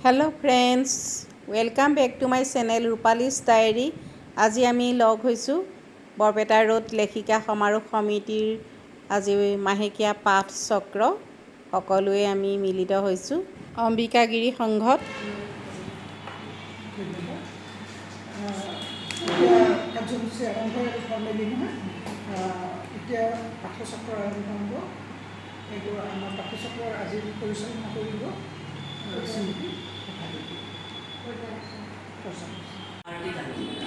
Hello friends welcome back to my channel Rupali's diary. আজি আমি লগ হৈছোঁ বৰপেটা ৰোড লেখিকা সমাৰোহ সমিতিৰ আজি মাহেকীয়া পাঠ চক্ৰ সকলোৱে আমি মিলিত হৈছোঁ অম্বিকাগিৰি সংঘত। কাৰ্যসূচী আৰম্ভ হ'লেই নহয়, এতিয়া পাঠ্যচক্ৰ আৰম্ভ হ'ব। এইবোৰ আমাৰ পাঠ্যচক্ৰৰ আজি পৰিচালনা কৰিব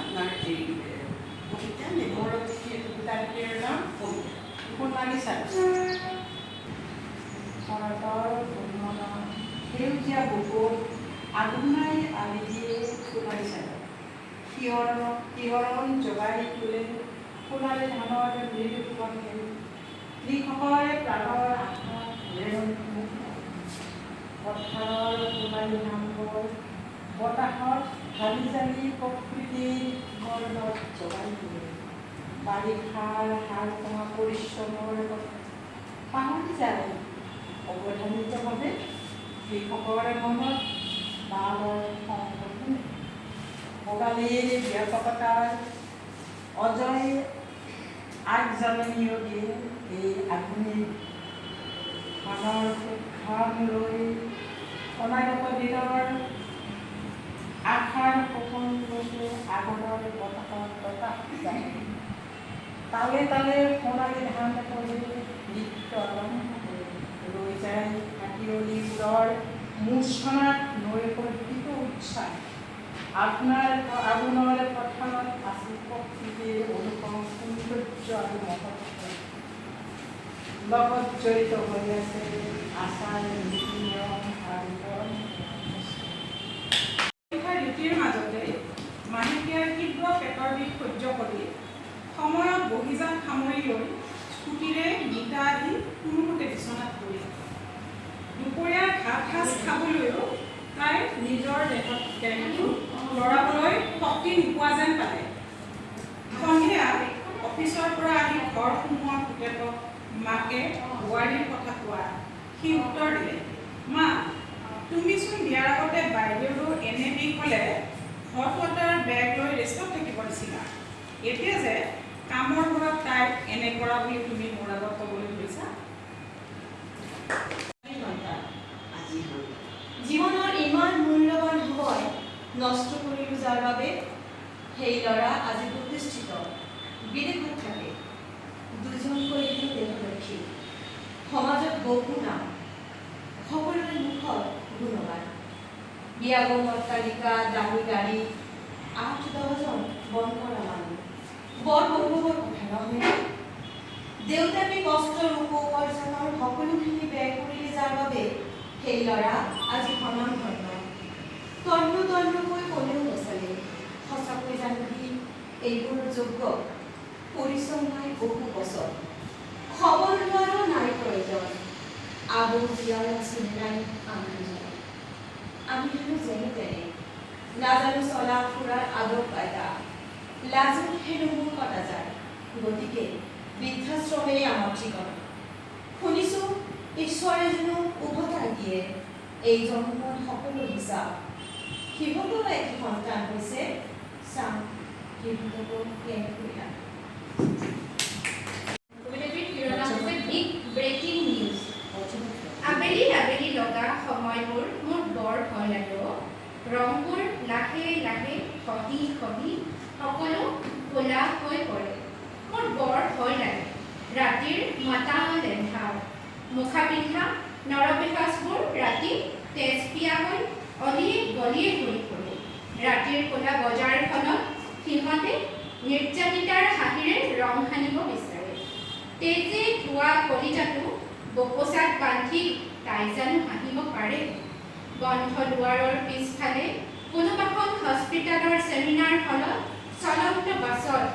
আপনাৰ এই কবিতা মেঘৰক্ষী কবিতাটিৰ নাম কবিতা সোণালী চাদৰ সেউজীয়া বুকুত আগুনাই আলি দিয়ে সোণালী চাদৰ শিহৰণ জগাই তোলে সোণালী ধানৰ মৃদুকণ কৃষকৰে প্ৰাণৰ আশা পথাৰৰ সোণালী ধানবোৰ বতাহত ঢালি জালি প্ৰকৃতিৰ ঘৰত জগাই তোলে বাৰিষাৰ সাৰ পোৱা পৰিশ্ৰমৰ পাহৰি যায় অৱধানিতভাৱে কৃষকৰ মনত বালৰ সংকট ভোগালীৰ ব্যাপকতাৰ অজয় আগজাননীও দিয়ে এই আধুনিক ধানৰ ঘাম লৈ অনাগত দিনৰ আশাৰ সপোন লৈছে আগৰৰ বতাহ যায় তালে তালে সোণালী ধান কৰি নৃত্য আৰম্ভ ৰৈ যায় হাতীয়লীবোৰৰ মূৰ্ছনাত নৈ কল্পিত উৎসাহ আপোনাৰ আগুনৰ পথাৰত আছে প্ৰকৃতিৰ অনুপম সৌন্দৰ্য আৰু মহত্ব লগত জড়িত হৈ আছে আচাৰ নীতি নিয়ম আৰু ৰীতিৰ মাজতে মাহেকীয়াৰ তীব্ৰ পেটৰ বিষ সহ্য কৰি সময়ত বহিজান সামৰি লৈ স্কুটিৰে গীতা আহি কোনোমতে বিচনাত পৰি দুপৰীয়াৰ ভাত সাজ খাবলৈও তাই নিজৰ দেহটো লৰাবলৈ শক্তি নোপোৱা যেন পালে। সন্ধিয়া অফিচৰ পৰা আহি ঘৰ সোমোৱাৰ পুতেকক মাকে বোৱাৰীৰ কথা কোৱা সি উত্তৰ দিলে, মা তুমিচোন বিয়াৰ আগতে বাইদেউৰো এনে বিষ হ'লে হট ৱাটাৰ বেগ লৈ ৰেষ্টত থাকিব দিছিলা, এতিয়া যে কামৰ ঘৰত তাইক এনে কৰা বুলি তুমি মোৰ আগত ক'বলৈ ধৰিছা। জীৱনৰ ইমান মূল্যৱান সময় নষ্ট কৰিলোঁ যাৰ বাবে সেই ল'ৰা আজি প্ৰতিষ্ঠিত বিদেশত থাকে দুজনকৈ দেশৰক্ষী সমাজত বহু নাম সকলোৰে মুখত গুণগান বিয়াগৰ অট্টালিকা দামী গাড়ী ৮-১০জন বন কৰা মানুহ বৰ গৌৰৱৰ কথা নহয়। দেউতাকে কষ্টৰ উপাৰ্জনৰ সকলোখিনি ব্যয় কৰিলে যাৰ বাবে সেই ল'ৰা আজি সমান ধন্য তন্নকৈ কোনেও নচলে। সঁচাকৈ জানো সি এইবোৰ যোগ্য পৰিশ্ৰম নাই বহু বছৰ খবৰ লোৱাৰো নাই প্ৰয়োজন আবু দিয়াৰ আছিল নাই আমি হেনো যেনে তেনে নাজানো চলা ফুৰাৰ আদব কায়দা লাজত হেনো মোৰ কটা যায় গতিকে বৃদ্ধাশ্ৰমেই আমাৰ ঠিকনা। শুনিছোঁ ঈশ্বৰে যেনো উভতাই দিয়ে এই জন্মত সকলো হিচাপ সিহঁতৰ এটি সন্তান হৈছে চাম সিহঁতকো কেনেকৈ আবেলি আবেলি লগা সময়বোৰ মোৰ বৰ ভয় লাগে। ৰংবোৰ লাহে লাহে খহি সকলো ক'লা হৈ পৰে। মোৰ বৰ ভয় লাগে। ৰাতিৰ মাতাল এন্ধাৰ মুখা পিন্ধা নৰপিশাচবোৰ ৰাতি তেজ পিয়া হৈ অলিয়ে গলিয়ে ঘূৰি ফুৰে। ৰাতিৰ ক'লা বজাৰখনত সিহঁতে নিৰ্যাতিতাৰ হাঁহিৰে ৰং সানিব বিচাৰে। তেজে ধোৱা কলিজাটো বকচাত বান্ধি তাই জানো হাঁহিব পাৰে। বন্ধ দুৱাৰৰ পিছফালে কোনোবাখন হস্পিটালৰ ছেমিনাৰ হলত চলন্ত বাছত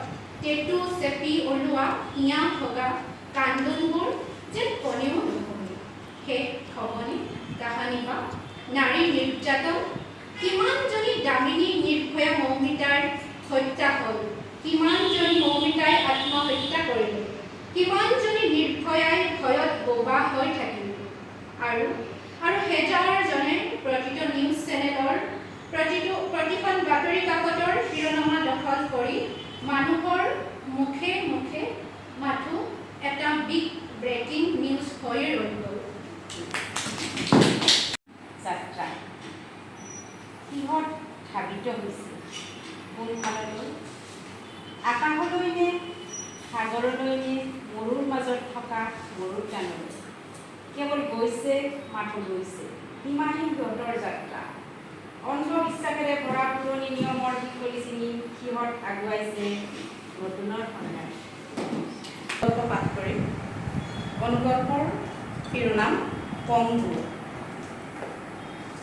টেটু চেপি ওলোৱা হিয়া ভগা কান্দোনবোৰ যেন কোনেও নুশুনে। শেষ খবনি কাহানী বা নাৰী নিৰ্যাতন কিমানজনী দামিনী নিৰ্ভয়া মৌমিতাৰ হত্যা হ'ল, কিমানজনী মৌমিতাই আত্মহত্যা কৰিলে, কিমানজনী নিৰ্ভয়াই ভয়ত বোবা হৈ থাকিল আৰু হেজাৰজনে প্ৰতিটো নিউজ চেনেলত পালন কৰি মানুহৰ মুখে মুখে মাথো এটা বিগ ব্ৰেকিং নিউজ হৈ ৰৈ গ'ল। যাত্ৰা কিহত ধাবিত হৈছিল? কোনফাললৈ? আকাশলৈ নে সাগৰলৈ নে মৰুৰ মাজত থকা মৰুৰ কাণলৈ? কেৱল গৈছে মাথো গৈছে সীমাহীন সিহঁতৰ যাত্ৰা। অন্ধবিশ্বাসেৰে ভৰা পুৰণি নিয়মৰ শিকলি চিনি সিহঁত আগুৱাইছে নতুনৰ সন্ধান। গল্প পাঠ কৰিম। অনুগল্পৰ শিৰোনাম পংগু।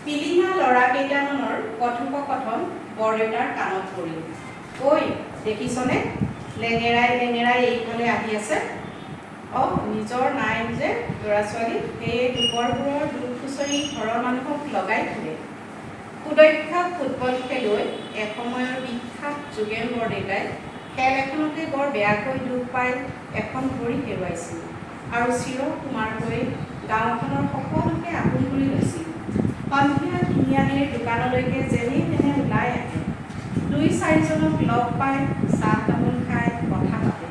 পিলিঙা ল'ৰা কেইটামানৰ কথোপকথন বৰদেউতাৰ কাণত পৰিল। ঐ দেখিছনে, লেঙেৰাই লেঙেৰাই এইফালে আহি আছে। নিজৰ নাই যে ল'ৰা ছোৱালী, সেয়ে দুপৰবোৰৰ দুখ খুচৰি ঘৰৰ মানুহক লগাই ফুৰে। সুদক্ষ ফুটবল খেলুৱৈ এসময়ৰ বিখ্যাত যোগেন বৰদেউতাই খেল এখনতে বৰ বেয়াকৈ দুখ পাই এখন ভৰি হেৰুৱাইছিল আৰু চিৰকুমাৰকৈ গাঁওখনৰ সকলোকে আপোন কৰি লৈছিল। সন্ধিয়া তিনিআলিৰ দোকানলৈকে যেনে তেনে ওলাই আহে। দুই চাৰিজনক লগ পাই চাহ তামোল খাই কথা পাতে।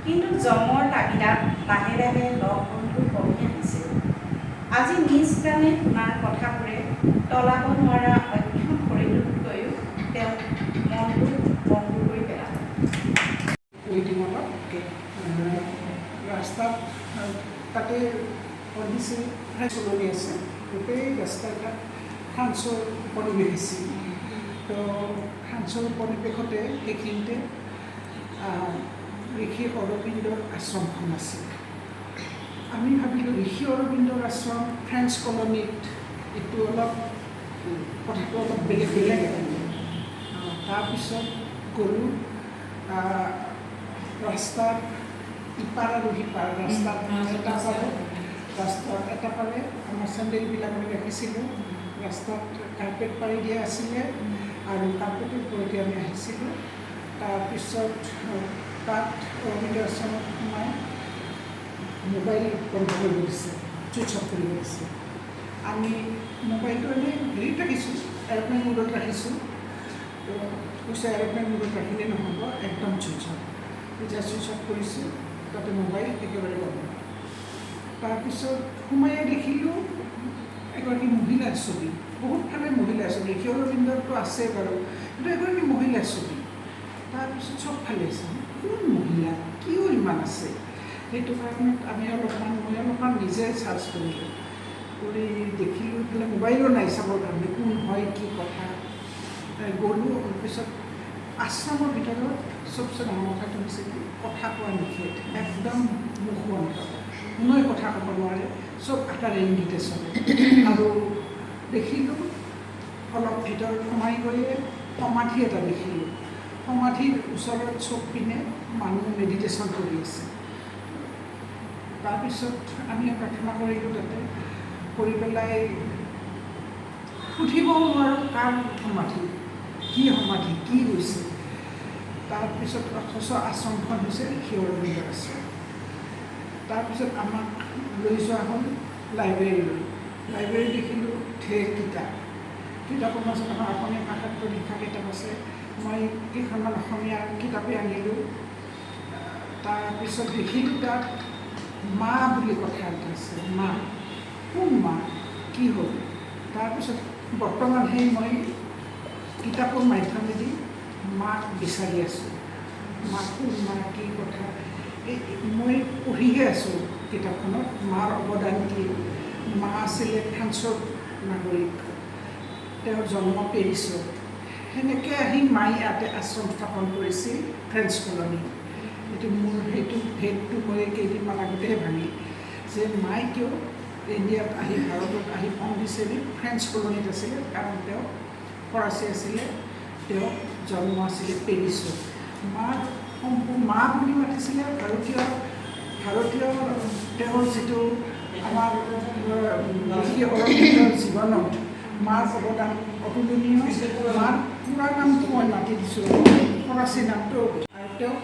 কিন্তু জমৰ তাগিদাত লাহে লাহে লগ বন্ধু কমি আহিছিল। আজি নিজ গানে শুনাৰ কথাবোৰে তলাব নোৱাৰা অক্ষম শৰীৰটোতকৈও তেওঁ মনটো বন্ধু কৰি পেলালে। ৰাস্তাত তাতে পঢ়িছিল, চলনি আছে, গোটেই ৰাস্তাঘাট ফ্ৰান্সৰ পৰিৱেশ আছিল। তো ফ্ৰান্সৰ পৰিৱেশতে সেইখিনিতে ঋষি অৰবিন্দৰ আশ্ৰমখন আছিল। আমি ভাবিলোঁ ঋষি অৰবিন্দৰ আশ্ৰম ফ্ৰেঞ্চ কলনীত, এইটো কথাটো অলপ বেলেগ বেলেগ আছিল। তাৰপিছত গ'লোঁ ৰাস্তাত ইপাৰ আৰু সিপাৰ, ৰাস্তাত এটা পাৰে আমাৰ চেণ্ডেলবিলাক আমি ৰাখিছিলোঁ। ৰাস্তাত কাৰ্পেট পাৰি দিয়া আছিলে আৰু কাৰ্পেটৰ ওপৰতে আমি আহিছিলোঁ। তাৰপিছত তাত অৰবিন্দ আশ্ৰমত সোমাই মোবাইল বন্ধ কৰিব দিছে, চুইচ অফ কৰিব দিছে। আমি মোবাইলটো এনেই হেৰিত ৰাখিছোঁ, এৰ'প্লেন মোডত ৰাখিছোঁ। তো কৈছে এৰ'প্লেন মোডত ৰাখিলে নহ'ব, একদম চুইচ অফ। যেতিয়া চুইচ অফ কৰিছোঁ তাতে মোবাইল একেবাৰে বন্ধ। তাৰপিছত সোমাই দেখিলোঁ এগৰাকী মহিলাৰ ছবি, বহুতফালে মহিলাৰ ছবি। ঋষি অৰবিন্দৰটো আছে বাৰু, কিন্তু এগৰাকী মহিলাৰ ছবি। তাৰপিছত চবফালে আছে, কোন মহিলা, কিয় ইমান আছে? সেইটো কাৰণত মই অলপমান নিজে চাৰ্চ কৰিলোঁ, কৰি দেখিলোঁ ইফালে মোবাইলো নাই চাবৰ কাৰণে, কোন হয় কি কথা। গ'লোঁ, পিছত আশ্ৰমৰ ভিতৰত চবচে ডাঙৰ কথাটো হৈছে কি, কথা কোৱা নিষেধ, একদম মুখ বন্ধ, কোনোৱে কথা ক'ব নোৱাৰে, চব আকাৰ ইংগিতে চলে। আৰু দেখিলোঁ অলপ ভিতৰত সোমাই গ'লে সমাধি এটা দেখিলোঁ। সমাধিৰ ওচৰত চব পিনে মানুহ মেডিটেশ্যন কৰি আছে। তাৰপিছত আমি প্ৰাৰ্থনা কৰিলোঁ তাতে, কৰি পেলাই সুধিবও নোৱাৰোঁ কাৰ সমাধি, কি হৈছে। তাৰপিছত অথচ আশ্ৰমখন হৈছে ঋষি অৰবিন্দৰ আশ্ৰম। তাৰপিছত আমাক লৈ যোৱা হ'ল লাইব্ৰেৰীলৈ। লাইব্ৰেৰী দেখিলোঁ ঢেৰ কিতাপৰ মাজত আমাৰ অসমীয়া ভাষাত লিখা কিতাপ আছে। মই কেইখনমান অসমীয়া কিতাপেই আনিলোঁ। তাৰপিছত দেখিলোঁ তাত মা বুলি কথা এটা আছে। মা, কোন মা, কি হ'ল? তাৰপিছত বৰ্তমান মই কিতাপৰ মাধ্যমেদি মাক বিচাৰি আছোঁ। মা কোন, মা কি কথা, মই পঢ়িহে আছোঁ কিতাপখনত। মাৰ অৱদান কি? মা আছিলে ফ্ৰান্সৰ নাগৰিক, তেওঁৰ জন্ম পেৰিছত। সেনেকৈ আহি মাই ইয়াতে আশ্ৰম স্থাপন কৰিছিল ফ্ৰেঞ্চ কলনী। মোৰ ভেদটো মই কেইদিনমান আগতেহে ভাঙি, যে মাই কিয় ইণ্ডিয়াত আহি, ভাৰতত আহি পণ্ডিচেৰী ফ্ৰেঞ্চ কলনীত আছিলে, কাৰণ তেওঁ ফৰাচী আছিলে, তেওঁ জন্ম আছিলে পেৰিছত। মা বুলি মাতিছিলে। ভাৰতীয় তেওঁৰ যিটো আমাৰ ঋষি অৰবিন্দৰ জীৱনত মাৰ অৱদান অতুলনীয়। মাৰ পুৰা নামটো মই মাতি দিছোঁ, ফৰাচী নামটো, আৰু তেওঁক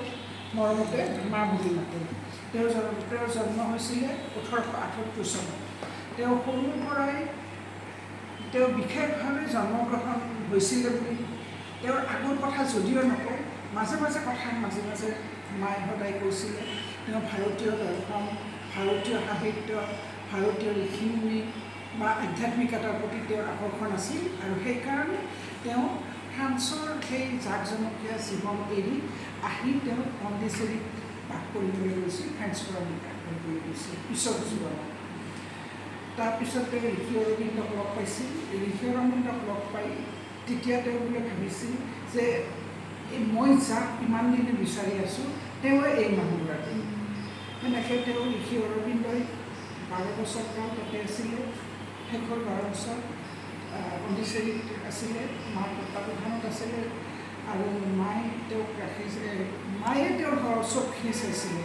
মৰমতে মা বুলি মাতে। তেওঁৰ জন্ম হৈছিলে 1878 চনত। তেওঁ সৰুৰ পৰাই বিশেষভাৱে জন্মগ্ৰহণ হৈছিলে বুলি তেওঁৰ আগৰ কথা যদিও নকওঁ, মাজে মাজে কথাত মাজে মাজে মায়ে সদায় কৈছিলে তেওঁ ভাৰতীয় দৰ্শন, ভাৰতীয় সাহিত্য, ভাৰতীয় ঋষিমুনি বা আধ্যাত্মিকতাৰ প্ৰতি তেওঁৰ আকৰ্ষণ আছিল আৰু সেইকাৰণে তেওঁ ফ্ৰান্সৰ সেই জাকজমকীয়া জীৱন এৰি আহি তেওঁ পণ্ডিচেৰীত বাস কৰিবলৈ গৈছিল, ফ্ৰেঞ্চ কলনীত বাস কৰিবলৈ গৈছিল পিছৰ জীৱনত। তাৰপিছত তেওঁ ঋষি অৰবিন্দক লগ পাইছিল। ঋষি অৰবিন্দক লগ পাই তেতিয়া তেওঁ বোলে ভাবিছিল যে মই যাক ইমান দিনে বিচাৰি আছোঁ তেওঁৱে এই মানুহগৰাকী। সেনেকৈ তেওঁ ঋষি অৰবিন্দই 12 বছৰ কাল তাতে আছিলে। শেষৰ 12 বছৰ পণ্ডিচেৰীত আছিলে, মাৰ তত্ত্বাৱধানত আছিলে আৰু মায়ে তেওঁক ৰাখিছে, মায়ে তেওঁৰ চবখিনি চাইছিলে।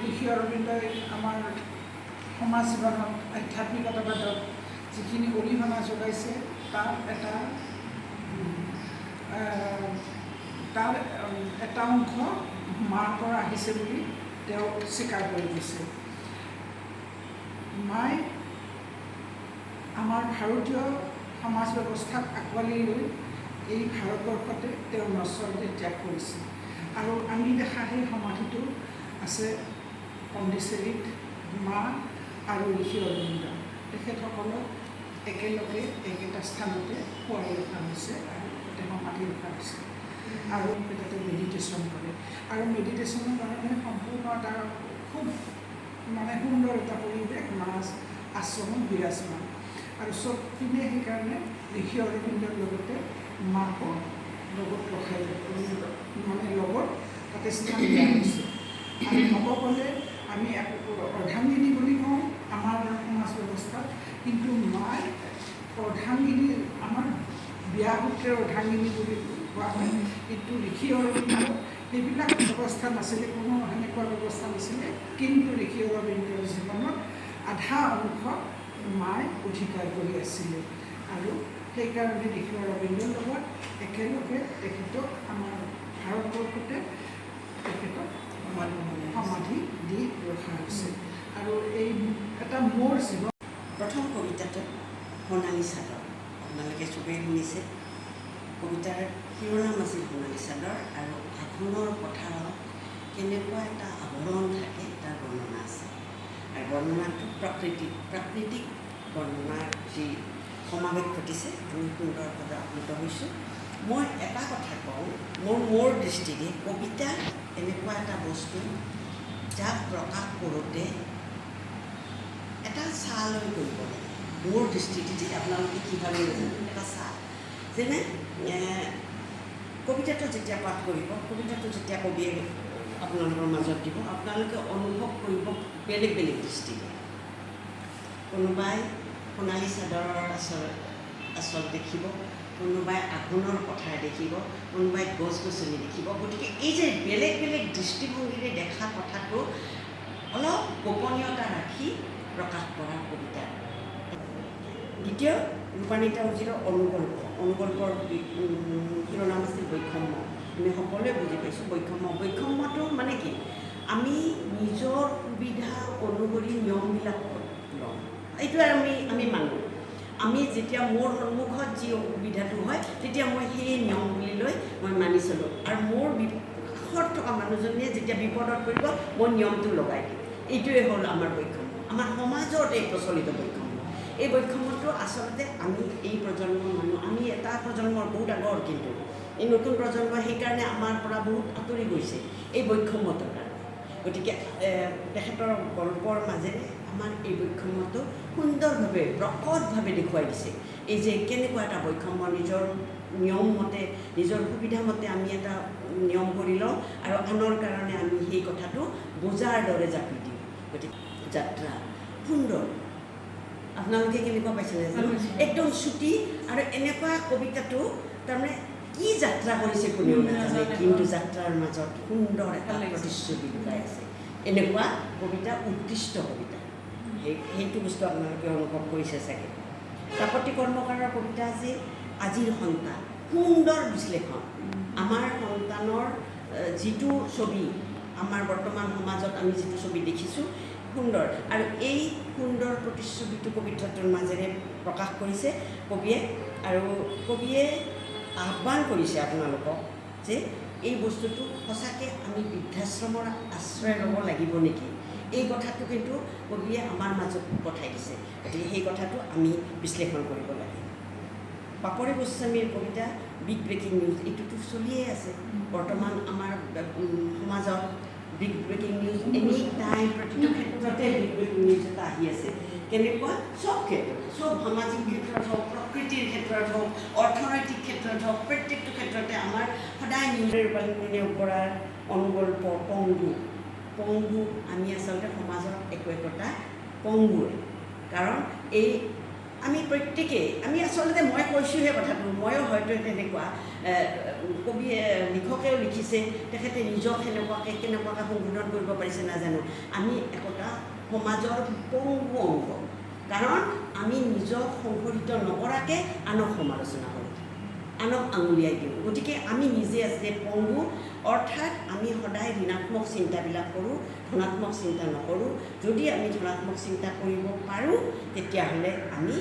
ঋষি অৰবিন্দই আমাৰ সমাজ জীৱনত আধ্যাত্মিকতাবাদত যিখিনি অৰিহণা যোগাইছে তাৰ এটা অংশ মাৰ পৰা আহিছে বুলি তেওঁ স্বীকাৰ কৰি দিছে। মায়ে আমাৰ ভাৰতীয় সমাজ ব্যৱস্থাক আঁকোৱালি লৈ এই ভাৰতবৰ্ষতে তেওঁ নশ্বৰদেহ ত্যাগ কৰিছিল আৰু আমি দেখা সেই সমাধিটো আছে পণ্ডিচেৰীত মা আৰু ঋষি অৰবিন্দ তেখেতসকলক একেলগে একেটা স্থানতে শুৱাই ৰখা হৈছে আৰু তাতে সমাধি ৰখা হৈছে আৰু তাতে মেডিটেশ্যন কৰে আৰু মেডিটেশ্যনৰ কাৰণে সম্পূৰ্ণ এটা খুব সুন্দৰ এটা পৰিৱেশ মাছ আশ্ৰমত বিৰাজমান আৰু চব পিনে সেইকাৰণে ঋষি অৰবিন্দৰ লগতে মাকৰ লগত ৰখাই লগত তাতে স্থান দিয়া হৈছে। আৰু নৱকলে আমি অৰ্ধাংগিনী বুলি কওঁ আমাৰ সমাজ ব্যৱস্থাত, কিন্তু মাৰ অৰ্ধাংগিনী আমাৰ বিয়া সূত্ৰে অৰ্ধাংগিনী বুলি কোৱা হয়, কিন্তু ঋষি অৰবিন্দ সেইবিলাক ব্যৱস্থা নাছিলে, কোনো সেনেকুৱা ব্যৱস্থা নাছিলে, কিন্তু ঋষি অৰবিন্দৰ জীৱনত আধা অংশ মায়ে অধিকাৰ কৰি আছিলে আৰু সেইকাৰণে ঋষি অৰবিন্দৰ লগত একেলগে তেখেতক আমাৰ ভাৰতবৰ্ষতে তেখেতক সমাধি দি ৰখা হৈছে। আৰু এই এটা মোৰ জীৱন প্ৰথম কবিতাটো সোণালী চাদৰ, আপোনালোকে চবেই শুনিছে। কবিতাৰ শিৰোনাম আছিল সোণালী চাদৰ আৰু আঘোণৰ পথাৰত কেনেকুৱা এটা আৱৰণ থাকে তাৰ বৰ্ণনা আছে আৰু বৰ্ণনাটো প্ৰাকৃতিক বৰ্ণনাৰ যি সমাৱেশ ঘটিছে আমি সুন্দৰভাৱে আপ্লুত হৈছোঁ। মই এটা কথা কওঁ, মোৰ দৃষ্টিৰে কবিতা এনেকুৱা এটা বস্তু যাক প্ৰকাশ কৰোঁতে এটা চাহ লৈ কৰিব লাগে। মোৰ দৃষ্টিতে আপোনালোকে কি ভাবে এটা চাহ, যেনে কবিতাটো যেতিয়া পাঠ কৰিব, কবিতাটো যেতিয়া কবিয়ে আপোনালোকৰ মাজত দিব, আপোনালোকে অনুভৱ কৰিব বেলেগ বেলেগ দৃষ্টিৰে। কোনোবাই সোণালী চাদৰৰ আচল দেখিব, কোনোবাই আঘোণৰ পথাৰ দেখিব, কোনোবাই গছ গছনি দেখিব। গতিকে এই যে বেলেগ বেলেগ দৃষ্টিভংগীৰে দেখা কথাটো অলপ গোপনীয়তা ৰাখি প্ৰকাশ কৰা কবিতা। দ্বিতীয় ৰূপানীতা উজিৰৰ অনুগল্পৰ শিৰোনাম আছিল বৈষম্য। আমি সকলোৱে বুজি পাইছোঁ বৈষম্যটো মানে কি, আমি নিজৰ সুবিধা অনুসৰি নিয়মবিলাক লওঁ, এইটো আমি মানো। আমি যেতিয়া মোৰ সন্মুখত যি অসুবিধাটো হয় তেতিয়া মই সেই নিয়ম বুলি লৈ মই মানি চলোঁ আৰু মোৰ কাষত থকা মানুহজনীয়ে যেতিয়া বিপদত পৰিব মই নিয়মটো লগাই দিম। এইটোৱে হ'ল আমাৰ বৈষম্য, আমাৰ সমাজত এই প্ৰচলিত বৈষম্য। এই বৈষম্যটো আচলতে আমি এই প্ৰজন্মৰ মানুহ, আমি এটা প্ৰজন্মৰ বহুত আগৰ, কিন্তু এই নতুন প্ৰজন্ম সেইকাৰণে আমাৰ পৰা বহুত আঁতৰি গৈছে এই বৈষম্যটোৰ কাৰণে। গতিকে তেখেতৰ গল্পৰ মাজেৰে আমাৰ এই বৈষম্যটো সুন্দৰভাৱে প্ৰকটভাৱে দেখুৱাই দিছে। এই যে কেনেকুৱা এটা বৈষম্য, নিজৰ নিয়ম মতে নিজৰ সুবিধা মতে আমি এটা নিয়ম কৰি লওঁ আৰু আনৰ কাৰণে আমি সেই কথাটো বোজাৰ দৰে জাপি দিওঁ। গতিকে যাত্ৰা সুন্দৰ, আপোনালোকে কেনেকুৱা পাইছে নাজানো, একদম চুটি আৰু এনেকুৱা কবিতাটো তাৰমানে কি যাত্ৰা কৰিছে কোনেও নাজানে, কিন্তু যাত্ৰাৰ মাজত সুন্দৰ এটা প্ৰতিচ্ছবি লুকাই আছে। এনেকুৱা কবিতা উৎকৃষ্ট কবিতা, সেইটো বস্তু আপোনালোকে অনুভৱ কৰিছে চাগে। তাপতি কৰ্মকাৰৰ কবিতা আছিল আজিৰ সন্তান, সুন্দৰ বিশ্লেষণ। আমাৰ সন্তানৰ যিটো ছবি, আমাৰ বৰ্তমান সমাজত আমি যিটো ছবি দেখিছোঁ সুন্দৰ, আৰু এই সুন্দৰ প্ৰতিচ্ছবিটো কবিতাটোৰ মাজেৰে প্ৰকাশ কৰিছে কবিয়ে। আৰু কবিয়ে আহ্বান কৰিছে আপোনালোকক যে এই বস্তুটো সঁচাকৈ আমি বৃদ্ধাশ্ৰমৰ আশ্ৰয় ল'ব লাগিব নেকি, এই কথাটো কিন্তু কবিয়ে আমাৰ মাজত পঠাই দিছে। গতিকে সেই কথাটো আমি বিশ্লেষণ কৰিব লাগে। পাপৰি গোস্বামীৰ কবিতা বিগ ব্ৰেকিং নিউজ, এইটোতো চলিয়ে আছে বৰ্তমান আমাৰ সমাজত। Big breaking news any time প্ৰতিটো ক্ষেত্ৰতে বিগ ব্ৰেকিং নিউজ এটা আহি আছে। কেনেকুৱা? চব ক্ষেত্ৰত, চব সামাজিক ক্ষেত্ৰত হওক, প্ৰকৃতিৰ ক্ষেত্ৰত হওক, অৰ্থনৈতিক ক্ষেত্ৰত হওক, প্ৰত্যেকটো ক্ষেত্ৰতে আমাৰ সদায় নিউজৰ ৰূপালী ওপৰাৰ অনুগল্প পংগু আমি আচলতে সমাজত একোটা পংগুৱে। কাৰণ এই আমি প্ৰত্যেকেই আমি আচলতে মই কৈছোঁহে কথাটো, ময়ো হয়তো তেনেকুৱা কবিয়ে লিখকেও লিখিছে, তেখেতে নিজক কেনেকুৱাকৈ সংশোধন কৰিব পাৰিছে নাজানো। আমি একোটা সমাজৰ পংগু অংগ, কাৰণ আমি নিজক সংশোধিত নকৰাকৈ আনক সমালোচনা কৰোঁ, আনক আঙুলিয়াই দিওঁ। গতিকে আমি নিজে আছে পংগু, অৰ্থাৎ আমি সদায় ঋণাত্মক চিন্তাবিলাক কৰোঁ, ধনাত্মক চিন্তা নকৰোঁ। যদি আমি ধনাত্মক চিন্তা কৰিব পাৰোঁ তেতিয়াহ'লে আমি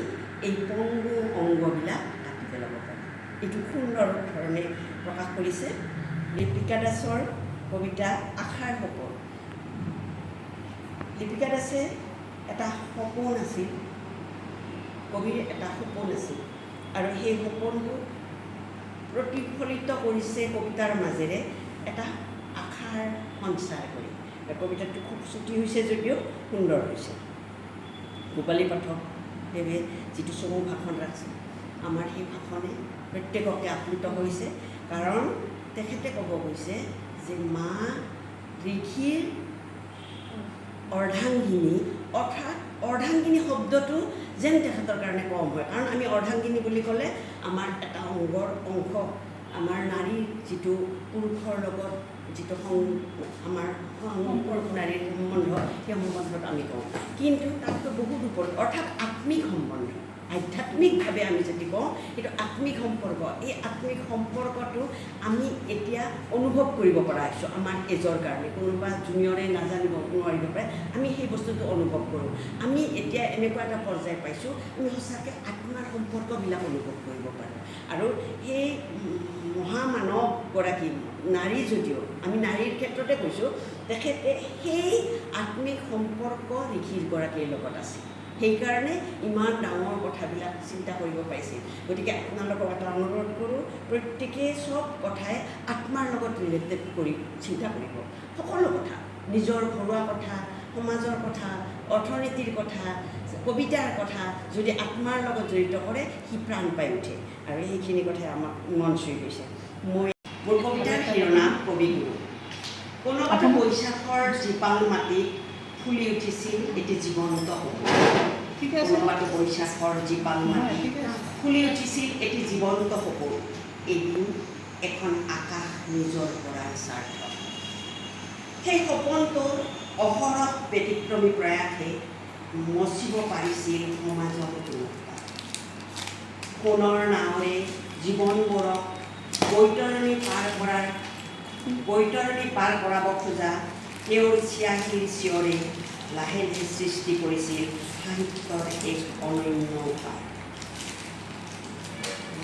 এই পংগু অংগবিলাক কাটি পেলাব পাৰোঁ। এইটো সুন্দৰ ধৰণে প্ৰকাশ কৰিছে লিপিকা দাসৰ কবিতা আশাৰ সপোন। লিপিকা দাসে এটা সপোন আছিল, কবিৰ এটা সপোন আছিল, আৰু সেই সপোনটো প্ৰতিফলিত কৰিছে কবিতাৰ মাজেৰে এটা আশাৰ সঞ্চাৰ কৰি। কবিতাটো খুব চুটি হৈছে যদিও সুন্দৰ হৈছে। ভূপালী পাঠকদেৱে যিটো চমু ভাষণ ৰাখিছে, আমাৰ সেই ভাষণে প্ৰত্যেককে আপ্লুত কৰিছে। কাৰণ তেখেতে ক'ব গৈছে যে মা ঋষিৰ অৰ্ধাংগিনী, অৰ্থাৎ অৰ্ধাংগিনী শব্দটো যেন তেখেতৰ কাৰণে কম হয়। কাৰণ আমি অৰ্ধাংগিনী বুলি ক'লে আমাৰ এটা অংগৰ অংশ, আমাৰ নাৰীৰ যিটো পুৰুষৰ লগত যিটো আমাৰ পুৰুষ নাৰীৰ সম্বন্ধ, সেই সম্বন্ধত আমি কওঁ। কিন্তু তাতকৈ বহুত ওপৰত, অৰ্থাৎ আত্মিক সম্বন্ধ, আধ্যাত্মিকভাৱে আমি যদি কওঁ সেইটো আত্মিক সম্পৰ্ক। এই আত্মিক সম্পৰ্কটো আমি এতিয়া অনুভৱ কৰিব পৰা হৈছোঁ আমাৰ এজৰ কাৰণে। কোনোবা জুনিয়ৰে নাজানিব নোৱাৰিব পাৰে, আমি সেই বস্তুটো অনুভৱ কৰোঁ। আমি এতিয়া এনেকুৱা এটা পৰ্যায় পাইছোঁ, আমি সঁচাকৈ আত্মাৰ সম্পৰ্কবিলাক অনুভৱ কৰিব পাৰোঁ। আৰু সেই মহামানৱগৰাকী নাৰী যদিও, আমি নাৰীৰ ক্ষেত্ৰতে কৈছোঁ, তেখেতে সেই আত্মিক সম্পৰ্ক ঋষিৰগৰাকীৰ লগত আছে। সেইকাৰণে ইমান ডাঙৰ কথাবিলাক চিন্তা কৰিব পাৰিছিল। গতিকে আপোনালোকক এটা অনুৰোধ কৰোঁ, প্ৰত্যেকেই চব কথাই আত্মাৰ লগত ৰিলেটেড কৰি চিন্তা কৰিব। সকলো কথা, নিজৰ ঘৰুৱা কথা, সমাজৰ কথা, অৰ্থনীতিৰ কথা, কবিতাৰ কথা যদি আত্মাৰ লগত জড়িত কৰে, সি প্ৰাণ পাই উঠে। আৰু সেইখিনি কথাই আমাক মন চুই গৈছে। মোৰ কবিতাৰ শিৰোনাম কবিগুৰু। কোনোবাটো বৈশাখৰ জীপাল মাটিত ফুলি উঠিছিল এটি জীৱন্ত সপোন। কোনোবাটো বৈশাখৰ জীপাল মাটিত ফুলি উঠিছিল এটি জীৱন্ত সপোন। এদিন এখন আকাশ নিজৰ পৰা স্বাৰ্থ। সেই সপোনটোৰ অহৰহ ব্যতিক্ৰমী প্ৰয়াসে মচিব পাৰিছিল সমাজৰ দুৰ্বলতা। সোণৰ নাৱৰে জীৱনবোৰক বৈতৰণি পাৰ কৰাব খোজা তেওঁৰ চিয়াহীৰ চিঞৰে লাহে লাহে সৃষ্টি কৰিছিল সাহিত্যৰ এক অনন্য উপায়।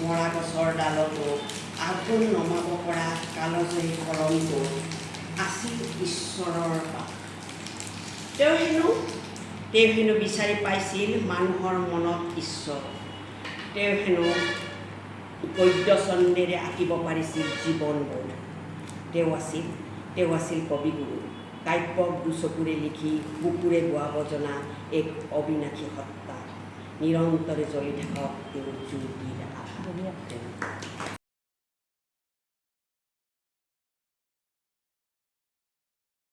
মৰা গছৰ ডালতো আগুন নমাব পৰা কালজয়ী কলমটো আছিল ঈশ্বৰৰ পাত। তেওঁ হেনো বিচাৰি পাইছিল মানুহৰ মনত ঈশ্বৰ। তেওঁ হেনো গদ্য ছন্দেৰে আঁকিব পাৰিছিল জীৱনবোৰ। তেওঁ আছিল কবিগুৰু। কাব্য দুচকুৰে লিখি বুকুৰে গোৱাব জনা এক অবিনাশী সত্তা। নিৰন্তৰে জ্বলি থাকক তেওঁৰ জ্যোতিৰ আভা।